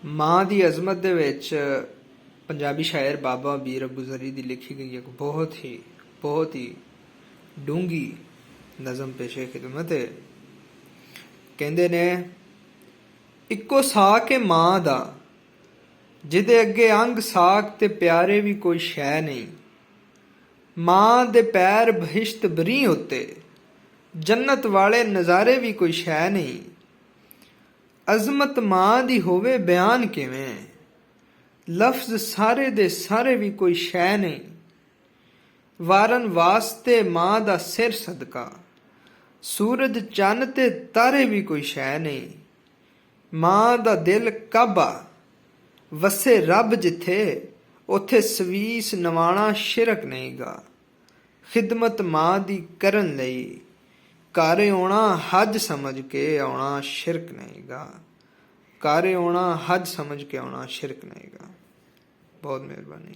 ਮਾਂ ਦੀ ਅਜ਼ਮਤ ਦੇ ਵਿੱਚ ਪੰਜਾਬੀ ਸ਼ਾਇਰ ਬਾਬਾ ਵੀਰ ਅਬੂ ਜ਼ਰੀ ਦੀ ਲਿਖੀ ਗਈ ਇੱਕ ਬਹੁਤ ਹੀ ਡੂੰਗੀ ਨਜ਼ਮ ਪੇਸ਼ੇ ਖਿਦਮਤ ਹੈ। ਕਹਿੰਦੇ ਨੇ, ਇੱਕੋ ਸਾਕ ਏ ਮਾਂ ਦਾ, ਜਿਹਦੇ ਅੱਗੇ ਅੰਗ ਸਾਕ ਤੇ ਪਿਆਰੇ ਵੀ ਕੋਈ ਸ਼ੈ ਨਹੀਂ। ਮਾਂ ਦੇ ਪੈਰ ਬਹਿਸ਼ਤ ਬਰੀ ਉੱਤੇ, ਜੰਨਤ ਵਾਲੇ ਨਜ਼ਾਰੇ ਵੀ ਕੋਈ ਸ਼ੈ ਨਹੀਂ। ਅਜ਼ਮਤ ਮਾਂ ਦੀ ਹੋਵੇ ਬਿਆਨ ਕਿਵੇਂ, ਲਫ਼ਜ਼ ਸਾਰੇ ਦੇ ਸਾਰੇ ਵੀ ਕੋਈ ਸ਼ੈ ਨਹੀਂ। ਵਾਰਨ ਵਾਸਤੇ ਮਾਂ ਦਾ ਸਿਰ ਸਦਕਾ, ਸੂਰਜ ਚੰਨ ਤੇ ਤਾਰੇ ਵੀ ਕੋਈ ਸ਼ੈ ਨਹੀਂ। ਮਾਂ ਦਾ ਦਿਲ ਕਾਬਾ, ਵਸੇ ਰੱਬ ਜਿੱਥੇ, ਉੱਥੇ ਸਵੀਸ ਨਵਾਣਾ ਸ਼ਿਰਕ ਨਹੀਂ ਗਾ। ਖਿਦਮਤ ਮਾਂ ਦੀ ਕਰਨ ਲਈ ਘਰ ਆਉਣਾ ਹੱਜ ਸਮਝ ਕੇ ਆਉਣਾ ਸ਼ਿਰਕ ਨਹੀਂ ਗਾ। ਘਰ ਆਉਣਾ ਹੱਜ ਸਮਝ ਕੇ ਆਉਣਾ ਸ਼ਿਰਕ ਨਹੀਂ ਗਾ। ਬਹੁਤ ਮਿਹਰਬਾਨੀ।